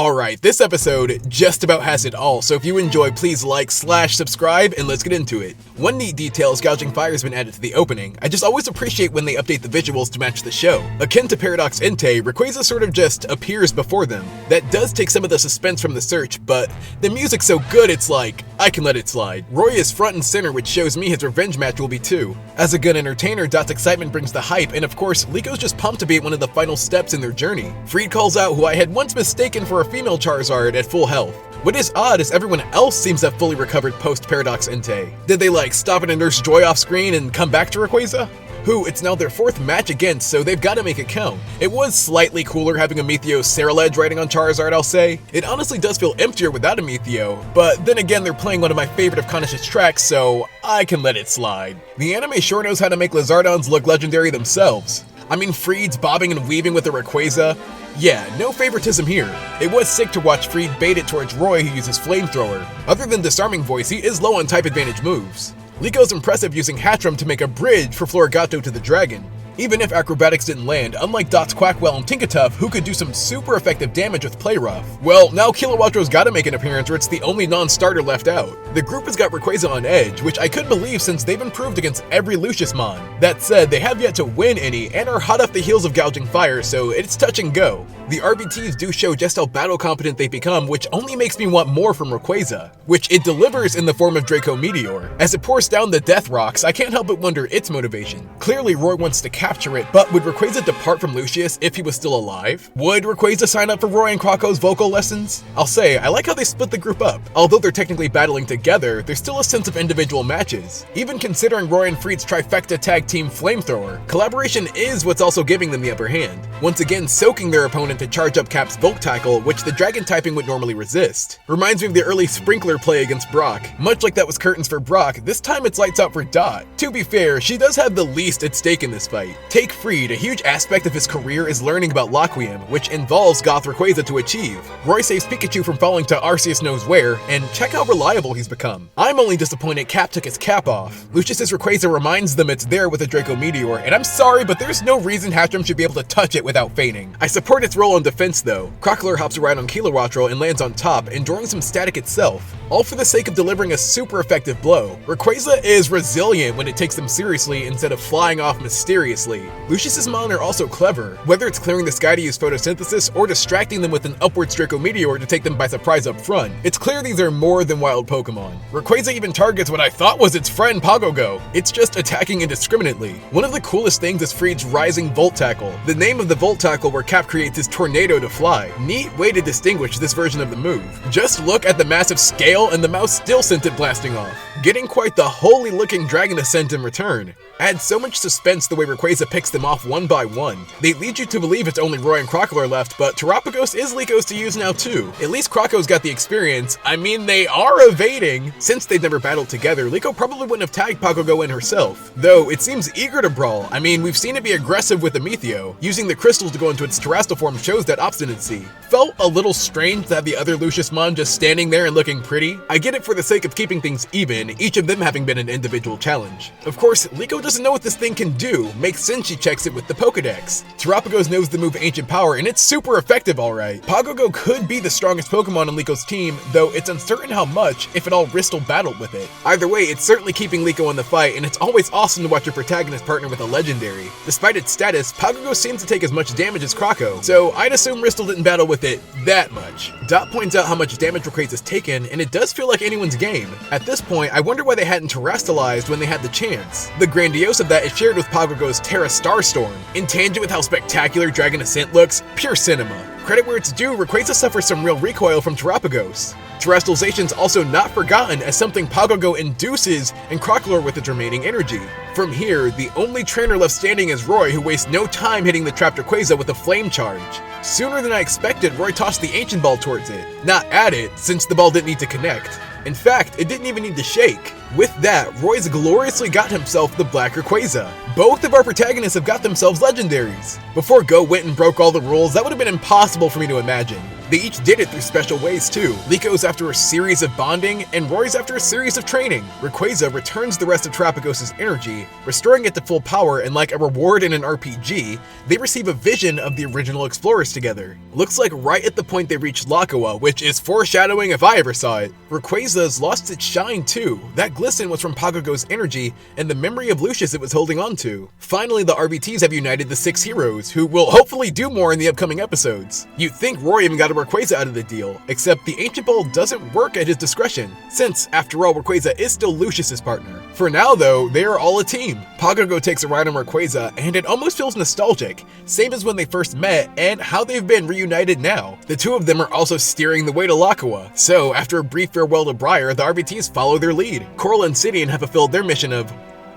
Alright, this episode just about has it all, so if you enjoy, please like/subscribe, and let's get into it. One neat detail is gouging fire has been added to the opening. I just always appreciate when they update the visuals to match the show. Akin to Paradox Entei, Rayquaza sort of just appears before them. That does take some of the suspense from the search, but the music's so good it's like, I can let it slide. Roy is front and center, which shows me his revenge match will be too. As a good entertainer, Dot's excitement brings the hype, and of course, Lico's just pumped to be at one of the final steps in their journey. Freed calls out who I had once mistaken for a female Charizard at full health. What is odd is everyone else seems to have fully recovered post-Paradox Entei. Did they stop and nurse Joy off screen and come back to Rayquaza? Who it's now their fourth match against, so they've got to make it count. It was slightly cooler having a Meteor Ceruledge riding on Charizard, I'll say. It honestly does feel emptier without a Meteor, but then again they're playing one of my favorite of Kanish's tracks, so I can let it slide. The anime sure knows how to make Lizardons look legendary themselves. I mean, Freed's bobbing and weaving with the Rayquaza. Yeah, no favoritism here. It was sick to watch Freed bait it towards Roy, who uses Flamethrower. Other than Disarming Voice, he is low on type advantage moves. Lico's impressive using Hatchram to make a bridge for Florigato to the dragon. Even if acrobatics didn't land, unlike Dot's Quackwell and Tinkatuff, who could do some super effective damage with Play Rough. Well, now Kilowattro's gotta make an appearance or it's the only non-starter left out. The group has got Rayquaza on edge, which I could believe since they've improved against every Lucius Mon. That said, they have yet to win any and are hot off the heels of gouging fire, so it's touch and go. The RBTs do show just how battle competent they've become, which only makes me want more from Rayquaza, which it delivers in the form of Draco Meteor. As it pours down the Death Rocks, I can't help but wonder its motivation. Clearly Roy wants to capture it, but would Rayquaza depart from Lucius if he was still alive? Would Rayquaza sign up for Roy and Quacko's vocal lessons? I'll say, I like how they split the group up. Although they're technically battling together, there's still a sense of individual matches. Even considering Roy and Freed's trifecta tag team Flamethrower, collaboration is what's also giving them the upper hand. Once again soaking their opponent to charge up Cap's Volt Tackle, which the dragon typing would normally resist. Reminds me of the early Sprinkler play against Brock. Much like that was curtains for Brock, this time it's lights out for Dot. To be fair, she does have the least at stake in this fight. Take Freed, a huge aspect of his career is learning about Lockweem, which involves Goth Rayquaza to achieve. Roy saves Pikachu from falling to Arceus knows where, and check how reliable he's become. I'm only disappointed Cap took his cap off. Lucius's Rayquaza reminds them it's there with a Draco Meteor, and I'm sorry, but there's no reason Hatchram should be able to touch it without fainting. I support its role in defense though. Crocolar hops around on Kilowattrel and lands on top, enduring some static itself, all for the sake of delivering a super effective blow. Rayquaza is resilient when it takes them seriously instead of flying off mysteriously. Lucius's Mon are also clever, whether it's clearing the sky to use photosynthesis or distracting them with an upwards Draco Meteor to take them by surprise up front. It's clear these are more than wild Pokemon. Rayquaza even targets what I thought was its friend Pogogo. It's just attacking indiscriminately. One of the coolest things is Freed's Rising Volt Tackle, the name of the Volt Tackle where Cap creates his tornado to fly. Neat way to distinguish this version of the move. Just look at the massive scale and the mouse still sent it blasting off, getting quite the holy looking dragon ascent in return. Adds so much suspense the way Rayquaza picks them off one by one. They lead you to believe it's only Roy and Crocolar left, but Terapagos is Lico's to use now too. At least Crocco's got the experience. I mean, they are evading. Since they've never battled together, Lico probably wouldn't have tagged Pogogo in herself. Though, it seems eager to brawl. I mean, we've seen it be aggressive with the Meteor. Using the crystals to go into its terrestrial form shows that obstinacy. Felt a little strange to have the other Lucius Mon just standing there and looking pretty. I get it for the sake of keeping things even, each of them having been an individual challenge. Of course, Lico doesn't know what this thing can do. Makes sense she checks it with the Pokedex. Terapagos knows the move Ancient Power, and it's super effective alright. Pogogo could be the strongest Pokemon on Lico's team, though it's uncertain how much, if at all, Ristle battled with it. Either way, it's certainly keeping Lico in the fight, and it's always awesome to watch your protagonist partner with a legendary. Despite its status, Pogogo seems to take as much damage as Crocco, so I'd assume Ristle didn't battle with it that much. Dot points out how much damage Rayquaza's taken, and it does feel like anyone's game. At this point, I wonder why they hadn't terrestrialized when they had the chance. The grandiose of that is shared with Pogogo's Terra Starstorm. In tangent with how spectacular Dragon Ascent looks, pure cinema. Credit where it's due, Rayquaza suffers some real recoil from Terapagos. Terrestrialization's also not forgotten as something Pogogo induces and Crocolar with its remaining energy. From here, the only trainer left standing is Roy, who wastes no time hitting the trapped Rayquaza with a flame charge. Sooner than I expected, Roy tossed the Ancient Ball towards it. Not at it, since the ball didn't need to connect. In fact, it didn't even need to shake. With that, Roy's gloriously got himself the Black Rayquaza. Both of our protagonists have got themselves legendaries. Before Go went and broke all the rules, that would have been impossible for me to imagine. They each did it through special ways too. Liko after a series of bonding, and Roy's after a series of training. Rayquaza returns the rest of Terapagos' energy, restoring it to full power, and like a reward in an RPG, they receive a vision of the original explorers together. Looks like right at the point they reach Lakoa, which is foreshadowing if I ever saw it. Rayquaza's lost its shine too. That glisten was from Pokémon's energy and the memory of Lucius it was holding on to. Finally, the RBTs have united the 6 heroes, who will hopefully do more in the upcoming episodes. You'd think Roy even got a Rayquaza out of the deal, except the Ancient Ball doesn't work at his discretion, since, after all, Rayquaza is still Lucius's partner. For now though, they are all a team. Pokémon takes a ride on Rayquaza, and it almost feels nostalgic, same as when they first met, and how they've been reunited now. The two of them are also steering the way to Lakoa, so after a brief farewell to Briar, the RBTs follow their lead. Coral and Sidian have fulfilled their mission of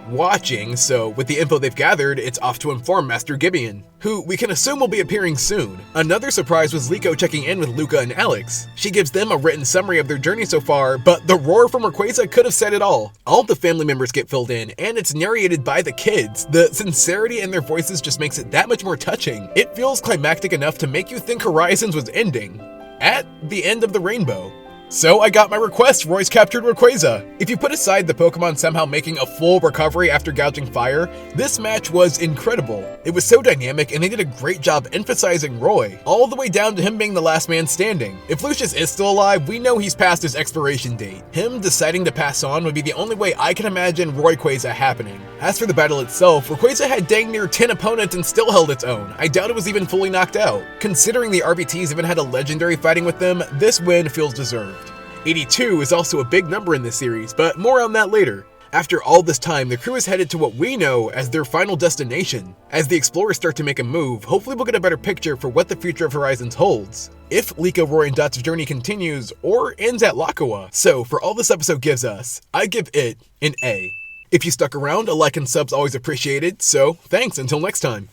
watching, so with the info they've gathered, it's off to inform Master Gibeon, who we can assume will be appearing soon. Another surprise was Liko checking in with Luca and Alex. She gives them a written summary of their journey so far, but the roar from Rayquaza could have said it all. All the family members get filled in, and it's narrated by the kids. The sincerity in their voices just makes it that much more touching. It feels climactic enough to make you think Horizons was ending at the end of the rainbow. So I got my request, Roy's captured Rayquaza. If you put aside the Pokemon somehow making a full recovery after gouging fire, this match was incredible. It was so dynamic and they did a great job emphasizing Roy, all the way down to him being the last man standing. If Lucius is still alive, we know he's past his expiration date. Him deciding to pass on would be the only way I can imagine Rayquaza happening. As for the battle itself, Rayquaza had dang near 10 opponents and still held its own. I doubt it was even fully knocked out. Considering the RBTs even had a legendary fighting with them, this win feels deserved. 82 is also a big number in this series, but more on that later. After all this time, the crew is headed to what we know as their final destination. As the explorers start to make a move, hopefully we'll get a better picture for what the future of Horizons holds. If Liko, Roy, and Dot's journey continues, or ends at Lakoa. So, for all this episode gives us, I give it an A. If you stuck around, a like and sub's always appreciated, so thanks until next time.